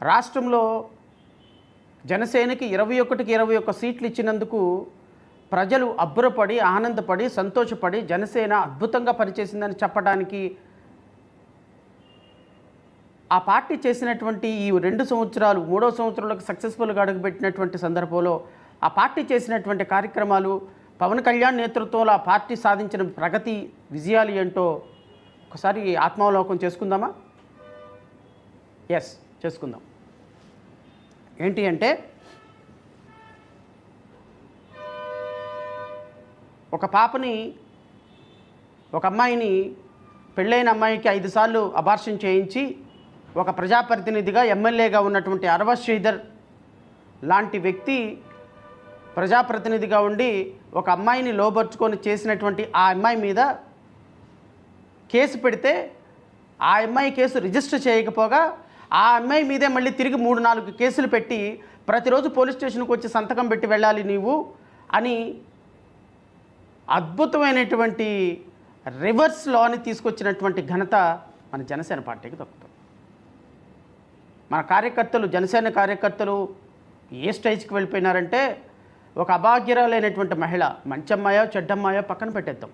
రాష్ట్రంలో జనసేనకి 21కి 21 సీట్లు ఇచ్చినందుకు ప్రజలు అబ్బురపడి ఆనందపడి సంతోషపడి జనసేన అద్భుతంగా పనిచేసిందని చెప్పడానికి ఆ పార్టీ చేసినటువంటి ఈ 2 సంవత్సరాలు 3వ సంవత్సరంలోకి సక్సెస్ఫుల్గా అడుగుపెట్టినటువంటి సందర్భంలో ఆ పార్టీ చేసినటువంటి కార్యక్రమాలు పవన్ కళ్యాణ్ నేతృత్వంలో ఆ పార్టీ సాధించిన ప్రగతి విజయాలు ఏంటో ఒకసారి ఆత్మావలోకం చేసుకుందామా? ఎస్, చేసుకుందాం. ఏంటి అంటే, ఒక అమ్మాయిని పెళ్ళైన అమ్మాయికి 5 సార్లు అబార్షన్ చేయించి ఒక ప్రజాప్రతినిధిగా ఎమ్మెల్యేగా ఉన్నటువంటి అరవ శ్రీధర్ లాంటి వ్యక్తి ప్రజాప్రతినిధిగా ఉండి ఒక అమ్మాయిని లోబర్చుకొని చేసినటువంటి ఆ అమ్మాయి మీద కేసు పెడితే ఆ అమ్మాయి కేసు రిజిస్టర్ చేయకపోగా ఆ అమ్మాయి మీదే మళ్ళీ తిరిగి 3-4 కేసులు పెట్టి ప్రతిరోజు పోలీస్ స్టేషన్కి వచ్చి సంతకం పెట్టి వెళ్ళాలి నీవు అని అద్భుతమైనటువంటి రివర్స్ లాని తీసుకొచ్చినటువంటి ఘనత మన జనసేన పార్టీకి దక్కుతుంది. మన కార్యకర్తలు, జనసేన కార్యకర్తలు ఏ స్టేజ్కి వెళ్ళిపోయినారంటే, ఒక అభాగ్యరాలైనటువంటి మహిళ మంచమ్మాయో చెడ్డమ్మాయో పక్కన పెట్టేద్దాం,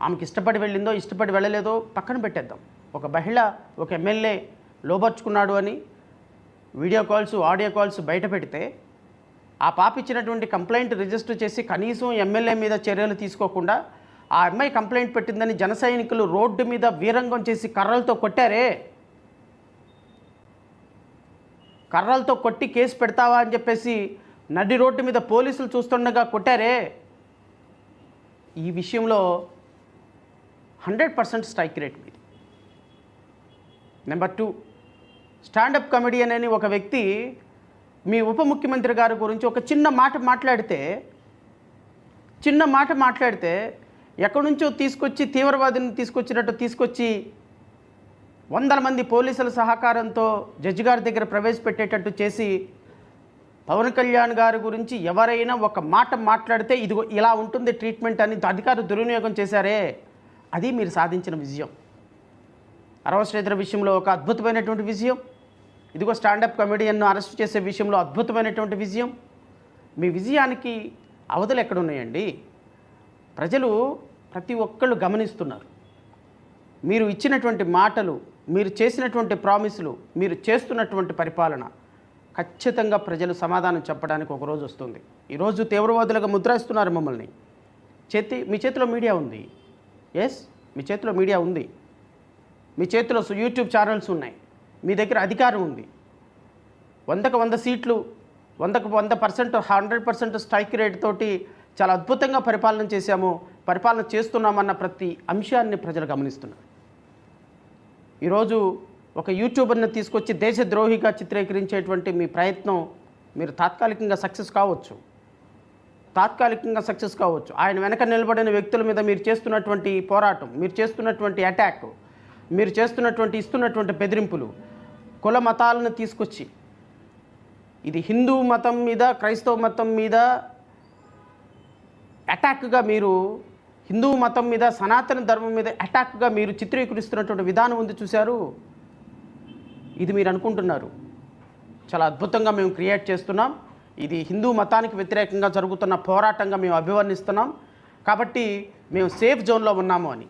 ఆమెకి ఇష్టపడి వెళ్ళిందో ఇష్టపడి వెళ్ళలేదో పక్కన పెట్టేద్దాం. ఒక మహిళ ఒక ఎమ్మెల్యే లోబర్చుకున్నాడు అని వీడియో కాల్స్ ఆడియో కాల్స్ బయట పెడితే ఆ పాప ఇచ్చినటువంటి కంప్లైంట్ రిజిస్టర్ చేసి కనీసం ఎమ్మెల్యే మీద చర్యలు తీసుకోకుండా ఆ అమ్మాయి కంప్లైంట్ పెట్టిందని జన సైనికులు రోడ్డు మీద వీరంగం చేసి కర్రలతో కొట్టారే, కర్రలతో కొట్టి కేసు పెడతావా అని చెప్పేసి నడి రోడ్డు మీద పోలీసులు చూస్తుండగా కొట్టారే. ఈ విషయంలో 100% స్ట్రైక్ రేట్ మీది. నెంబర్ 2, స్టాండప్ కమెడియన్ అని ఒక వ్యక్తి మీ ఉప ముఖ్యమంత్రి గారి గురించి ఒక చిన్న మాట మాట్లాడితే ఎక్కడి నుంచో తీసుకొచ్చి తీవ్రవాదిని తీసుకొచ్చినట్టు తీసుకొచ్చి 100 మంది పోలీసుల సహకారంతో జడ్జి గారి దగ్గర ప్రవేశపెట్టేటట్టు చేసి పవన్ కళ్యాణ్ గారి గురించి ఎవరైనా ఒక మాట మాట్లాడితే ఇదిగో ఇలా ఉంటుంది ట్రీట్మెంట్ అని అధికారులు దుర్వినియోగం చేశారే, అది మీరు సాధించిన విజయం. అరవ శ్రీధర్ విషయంలో ఒక అద్భుతమైనటువంటి విజయం, ఇదిగో స్టాండప్ కమెడియన్ను అరెస్ట్ చేసే విషయంలో అద్భుతమైనటువంటి విజయం. మీ విజయానికి అవధులు ఎక్కడున్నాయండి? ప్రజలు ప్రతి ఒక్కళ్ళు గమనిస్తున్నారు. మీరు ఇచ్చినటువంటి మాటలు, మీరు చేసినటువంటి ప్రామిసులు, మీరు చేస్తున్నటువంటి పరిపాలన ఖచ్చితంగా ప్రజలు సమాధానం చెప్పడానికి ఒకరోజు వస్తుంది. ఈరోజు తీవ్రవాదులుగా ముద్రాయిస్తున్నారు మమ్మల్ని. మీ చేతిలో మీడియా ఉంది. ఎస్, మీ చేతిలో మీడియా ఉంది. మీ చేతిలో యూట్యూబ్ ఛానల్స్ ఉన్నాయి. మీ దగ్గర అధికారం ఉంది. 100కు 100 సీట్లు, 100కు 100%, 100% స్ట్రైక్ రేట్ తోటి చాలా అద్భుతంగా పరిపాలన చేస్తున్నామన్న ప్రతి అంశాన్ని ప్రజలు గమనిస్తున్నారు. ఈరోజు ఒక యూట్యూబర్ని తీసుకొచ్చి దేశద్రోహిగా చిత్రీకరించేటువంటి మీ ప్రయత్నం మీరు తాత్కాలికంగా సక్సెస్ కావచ్చు. ఆయన వెనక నిలబడిన వ్యక్తుల మీద మీరు చేస్తున్నటువంటి పోరాటం, మీరు చేస్తున్నటువంటి అటాక్, మీరు ఇస్తున్నటువంటి బెదిరింపులు, కుల మతాలను తీసుకొచ్చి ఇది హిందూ మతం మీద క్రైస్తవ మతం మీద అటాక్గా, మీరు హిందూ మతం మీద సనాతన ధర్మం మీద అటాక్గా మీరు చిత్రీకరిస్తున్నటువంటి విధానం ఉంది చూశారు. ఇది మీరు అనుకుంటున్నారు చాలా అద్భుతంగా మేము క్రియేట్ చేస్తున్నాం, ఇది హిందూ మతానికి వ్యతిరేకంగా జరుగుతున్న పోరాటంగా మేము అభివర్ణిస్తున్నాం, కాబట్టి మేము సేఫ్ జోన్లో ఉన్నాము అని.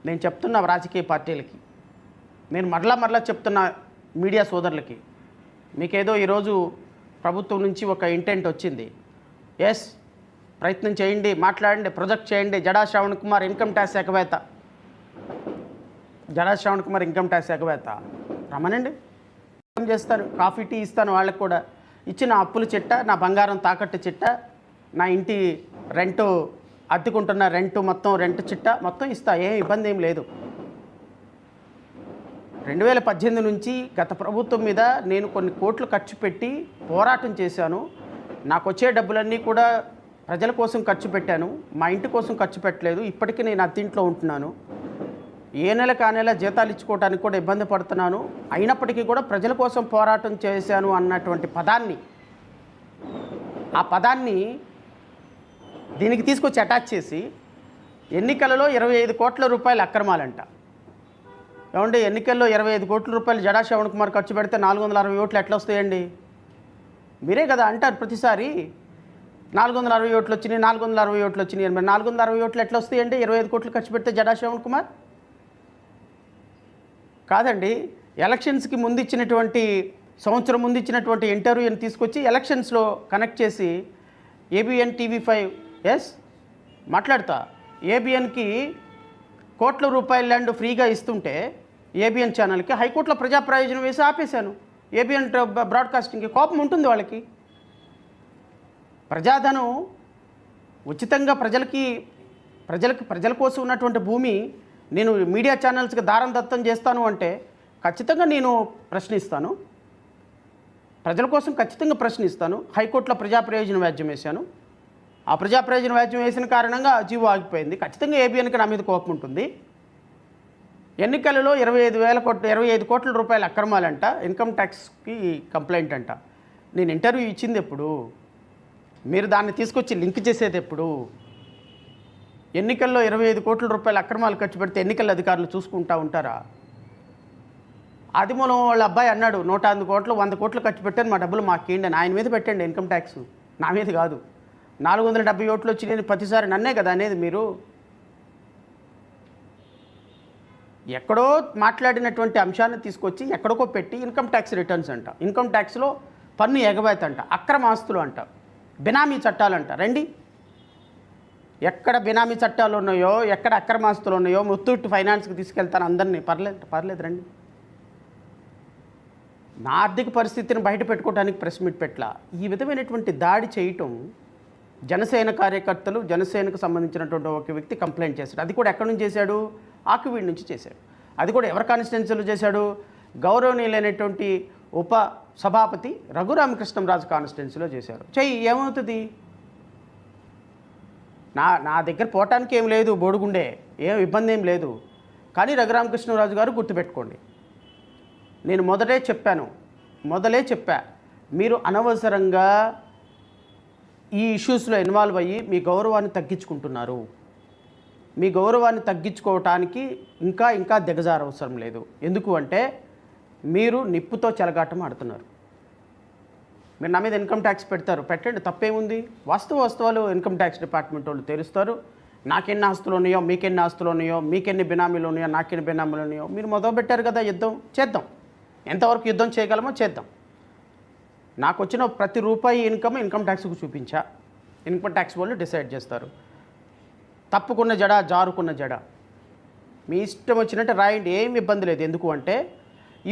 నేను చెప్తున్నా రాజకీయ పార్టీలకి, నేను మరలా చెప్తున్నా మీడియా సోదరులకి, మీకేదో ఈరోజు ప్రభుత్వం నుంచి ఒక ఇంటెంట్ వచ్చింది. ఎస్, ప్రయత్నం చేయండి, మాట్లాడండి, ప్రొజెక్ట్ చేయండి. జడా శ్రవణ్ కుమార్ ఇన్కమ్ ట్యాక్స్ శాఖవేత్త రమ్మనండి, చేస్తాను, కాఫీ టీ ఇస్తాను. వాళ్ళకి కూడా ఇచ్చిన అప్పుల చిట్ట, నా బంగారం తాకట్టు చిట్ట, నా ఇంటి రెంటు అద్దెకుంటున్న రెంట్ చిట్ట మొత్తం ఇస్తా, ఏం ఇబ్బంది ఏం లేదు. 2018 నుంచి గత ప్రభుత్వం మీద నేను కొన్ని కోట్లు ఖర్చు పెట్టి పోరాటం చేశాను. నాకు వచ్చే డబ్బులన్నీ కూడా ప్రజల కోసం ఖర్చు పెట్టాను, మా ఇంటి కోసం ఖర్చు పెట్టలేదు. ఇప్పటికీ నేను అద్దెంట్లో ఉంటున్నాను. ఏ నెలకు ఆ నెల జీతాలు ఇచ్చుకోవడానికి కూడా ఇబ్బంది పడుతున్నాను. అయినప్పటికీ కూడా ప్రజల కోసం పోరాటం చేశాను అన్నటువంటి ఆ పదాన్ని దీనికి తీసుకొచ్చి అటాచ్ చేసి ఎన్నికలలో 25 కోట్ల రూపాయల అక్రమాలంట. ఏమంటే ఎన్నికల్లో 25 కోట్ల రూపాయలు జడా శ్రవణ్ కుమార్ ఖర్చు పెడితే 460 ఓట్లు ఎట్లా వస్తాయండి? మీరే కదా అంటారు ప్రతిసారి 460 ఓట్లు వచ్చినాయి, 460 ఓట్లు వచ్చినాయి. మరి 460 ఓట్లు ఎట్లా వస్తాయండి 25 కోట్లు ఖర్చు పెడితే జడా శ్రవణ్ కుమార్? కాదండి, ఎలక్షన్స్కి ముందు ఇచ్చినటువంటి సంవత్సరం ముందు ఇచ్చినటువంటి ఇంటర్వ్యూని తీసుకొచ్చి ఎలక్షన్స్లో కనెక్ట్ చేసి ఏబిఎన్ TV5 మాట్లాడతా, ఏబిఎన్కి కోట్ల రూపాయల ల్యాండ్ ఫ్రీగా ఇస్తుంటే ఏబిఎన్ ఛానల్కి హైకోర్టులో ప్రజా ప్రయోజనం వేసి ఆపేశాను. ఏబిఎన్ బ్రాడ్కాస్టింగ్కి కోపం ఉంటుంది వాళ్ళకి. ప్రజాధనం ఉచితంగా ప్రజల కోసం ఉన్నటువంటి భూమి నేను మీడియా ఛానల్స్కి దారం దత్తం చేస్తాను అంటే ఖచ్చితంగా నేను ప్రశ్నిస్తాను. ప్రజల కోసం ఖచ్చితంగా ప్రశ్నిస్తాను. హైకోర్టులో ప్రజా ప్రయోజన వ్యాజ్యం వేశాను. ఆ ప్రజా ప్రయోజన వ్యాజ్యం వేసిన కారణంగా జీవో ఆగిపోయింది. ఖచ్చితంగా ఏబిఎన్కి నా మీద కోపం ఉంటుంది. ఎన్నికలలో 25 కోట్ల రూపాయల అక్రమాలంట, ఇన్కమ్ ట్యాక్స్కి కంప్లైంట్ అంట. నేను ఇంటర్వ్యూ ఇచ్చింది ఎప్పుడు? మీరు దాన్ని తీసుకొచ్చి లింక్ చేసేది ఎప్పుడు? ఎన్నికల్లో 25 కోట్ల రూపాయల అక్రమాలు ఖర్చు పెడితే ఎన్నికల అధికారులు చూసుకుంటూ ఉంటారా? ఆదిమూలం వాళ్ళ అబ్బాయి అన్నాడు 100 కోట్లు 100 కోట్లు ఖర్చు పెట్టాను, మా డబ్బులు మాకేండి అని. ఆయన మీద పెట్టండి ఇన్కమ్ ట్యాక్స్, నా మీద కాదు. 470 ఓట్లు వచ్చి నేను ప్రతిసారి నన్నే కదా అనేది. మీరు ఎక్కడో మాట్లాడినటువంటి అంశాన్ని తీసుకొచ్చి ఎక్కడికో పెట్టి ఇన్కమ్ ట్యాక్స్ రిటర్న్స్ అంట, ఇన్కమ్ ట్యాక్స్లో పన్ను ఎగవేత అంట, అక్రమ ఆస్తులు అంట, బినామీ చట్టాలంట. రండి, ఎక్కడ బినామీ చట్టాలు ఉన్నాయో, ఎక్కడ అక్రమ ఆస్తులు ఉన్నాయో ముత్తూట్ ఫైనాన్స్కి తీసుకెళ్తాను అందరినీ. పర్లేదు రండి. నా ఆర్థిక పరిస్థితిని బయట పెట్టుకోవడానికి ప్రెస్ మీట్ పెట్టలా. ఈ విధమైనటువంటి దాడి చేయటం జనసేన కార్యకర్తలు, జనసేనకు సంబంధించినటువంటి ఒక వ్యక్తి కంప్లైంట్ చేశాడు. అది కూడా ఎక్కడి నుంచి చేశాడు? ఆకువీడి నుంచి చేశాడు. అది కూడా ఎవరి కాన్స్టిట్యున్సీలో చేశాడు? గౌరవనీయులైనటువంటి ఉప సభాపతి రఘురామకృష్ణంరాజు కాన్స్టిట్యున్సీలో చేశారు. ఏమవుతుంది? నా దగ్గర పోవటానికి ఏం లేదు, బోడుగుండే, ఏం ఇబ్బంది ఏం లేదు. కానీ రఘురామకృష్ణరాజు గారు గుర్తుపెట్టుకోండి, నేను మొదలే చెప్పా, మీరు అనవసరంగా ఈ ఇష్యూస్లో ఇన్వాల్వ్ అయ్యి మీ గౌరవాన్ని తగ్గించుకుంటున్నారు. మీ గౌరవాన్ని తగ్గించుకోవటానికి ఇంకా దిగజార అవసరం లేదు. ఎందుకు అంటే మీరు నిప్పుతో చెలగాటం ఆడుతున్నారు. మీరు నా మీద ఇన్కమ్ ట్యాక్స్ పెట్టండి, తప్పేముంది? వాస్తవాలు ఇన్కమ్ ట్యాక్స్ డిపార్ట్మెంట్ వాళ్ళు తెలుస్తారు. నాకెన్ని ఆస్తులు ఉన్నాయో, మీకెన్ని ఆస్తులు ఉన్నాయో, మీకెన్ని బినామీలు ఉన్నాయో, నాకెన్ని బినామీలు ఉన్నాయో. మీరు మొదలుపెట్టారు కదా యుద్ధం, చేద్దాం. ఎంతవరకు యుద్ధం చేయగలమో చేద్దాం. నాకు వచ్చిన ప్రతి రూపాయి ఇన్కమ్ ట్యాక్స్కు చూపించా. ఇన్కమ్ ట్యాక్స్ వాళ్ళు డిసైడ్ చేస్తారు. తప్పుకున్న జడ, జారుకున్న జడ, మీ ఇష్టం వచ్చినట్టు రాయండి, ఏమి ఇబ్బంది లేదు. ఎందుకు అంటే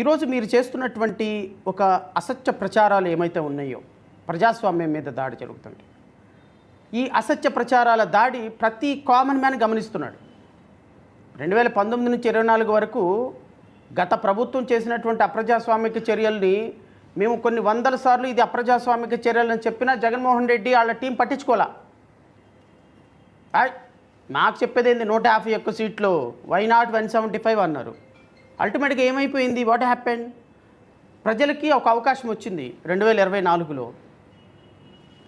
ఈరోజు మీరు చేస్తున్నటువంటి ఒక అసత్య ప్రచారాలు ఏమైతే ఉన్నాయో, ప్రజాస్వామ్యం మీద దాడి జరుగుతుంది. ఈ అసత్య ప్రచారాల దాడి ప్రతి కామన్ మ్యాన్ గమనిస్తున్నాడు. 2019 నుంచి 24 వరకు గత ప్రభుత్వం చేసినటువంటి అప్రజాస్వామిక చర్యల్ని మేము కొన్ని వందల సార్లు ఇది అప్రజాస్వామిక చర్యలని చెప్పినా జగన్మోహన్ రెడ్డి వాళ్ళ టీం పట్టించుకోలే. మాకు చెప్పేది ఏంది? 151 సీట్లు, వై నాట్ 175 అన్నారు. అల్టిమేట్గా ఏమైపోయింది? What happen? ప్రజలకి ఒక అవకాశం వచ్చింది 2024లో.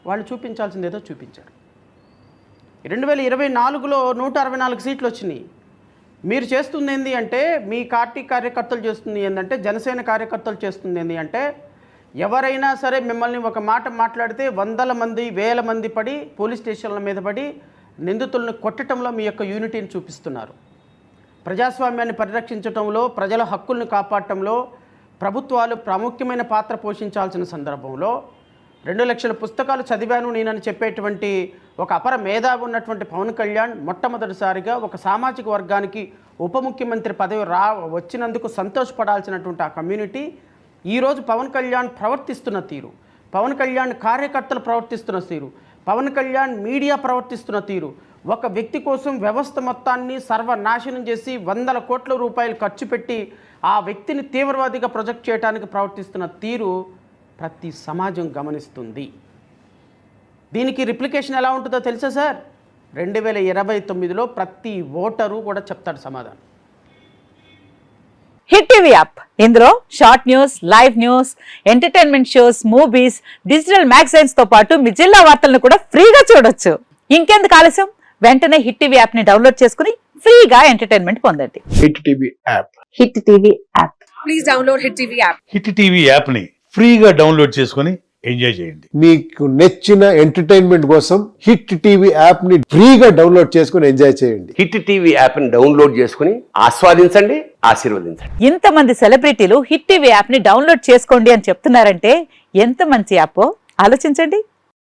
వాళ్ళు చూపించాల్సింది ఏదో చూపించారు. 2024లో 164 సీట్లు వచ్చినాయి. మీరు చేస్తుంది ఏంటి అంటే, మీ పార్టీ కార్యకర్తలు చేస్తుంది ఏంటంటే, జనసేన కార్యకర్తలు చేస్తుంది ఏంటి అంటే, ఎవరైనా సరే మిమ్మల్ని ఒక మాట మాట్లాడితే 100 మంది 1000 మంది పడి పోలీస్ స్టేషన్ల మీద పడి నిందితులను కొట్టడంలో మీ యొక్క యూనిటీని చూపిస్తున్నారు. ప్రజాస్వామ్యాన్ని పరిరక్షించడంలో, ప్రజల హక్కులను కాపాడటంలో ప్రభుత్వాలు ప్రాముఖ్యమైన పాత్ర పోషించాల్సిన సందర్భంలో 2 లక్షల పుస్తకాలు చదివాను నేనని చెప్పేటువంటి ఒక అపర మేధావి ఉన్నటువంటి పవన్ కళ్యాణ్ మొట్టమొదటిసారిగా ఒక సామాజిక వర్గానికి ఉప ముఖ్యమంత్రి పదవి వచ్చినందుకు సంతోషపడాల్సినటువంటి ఆ కమ్యూనిటీ ఈరోజు పవన్ కళ్యాణ్ ప్రవర్తిస్తున్న తీరు, పవన్ కళ్యాణ్ కార్యకర్తలు ప్రవర్తిస్తున్న తీరు, పవన్ కళ్యాణ్ మీడియా ప్రవర్తిస్తున్న తీరు, ఒక వ్యక్తి కోసం వ్యవస్థ మొత్తాన్ని సర్వనాశనం చేసి 100 కోట్ల రూపాయలు ఖర్చు పెట్టి ఆ వ్యక్తిని తీవ్రవాదిగా ప్రొజెక్ట్ చేయడానికి ప్రవర్తిస్తున్న తీరు ప్రతి సమాజం గమనిస్తుంది. దీనికి రిప్లికేషన్ ఎలా ఉంటుందో తెలుసా సార్? 2029లో ప్రతి ఓటరు కూడా చెప్తాడు సమాధానం. హిట్ టీవీ యాప్, ఇందులో short news, live news, entertainment shows, movies, digital magazines తో పాటు మీ జిల్లా వార్తలను కూడా ఫ్రీగా చూడొచ్చు. ఇంకెందుకు ఆలస్యం? వెంటనే హిట్ టీవీ యాప్ ని డౌన్లోడ్ చేసుకుని ఫ్రీగా ఎంటర్టైన్మెంట్ పొందండి. Hit TV app. Hit TV app. Please download Hit TV app. Hit TV యాప్ని ఫ్రీగా డౌన్లోడ్ చేసుకొని ఎంజాయ్ చేయండి. మీకు నచ్చిన ఎంటర్టైన్మెంట్ కోసం హిట్ టీవీ యాప్ ని ఫ్రీగా డౌన్లోడ్ చేసుకుని ఎంజాయ్ చేయండి. హిట్ టీవీ యాప్ని డౌన్లోడ్ చేసుకుని ఆస్వాదించండి, ఆశీర్వదించండి. ఇంతమంది సెలబ్రిటీలు హిట్ టీవీ యాప్ ని డౌన్లోడ్ చేసుకోండి అని చెప్తున్నారంటే ఎంత మంచి యాప్ ఆలోచించండి.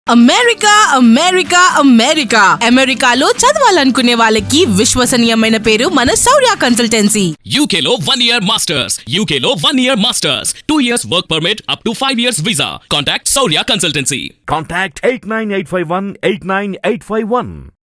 అమెరికా అమెరికా అమెరికా అమెరికాలో చదవాలనుకునే వాళ్ళకి విశ్వసనీయమైన పేరు మన శౌర్య consultancy. UK Law 1 Year Masters. UK Law 1 Year Masters. 2 years work permit up to 5 years visa. Contact Saurya Consultancy. Contact 89851 89851.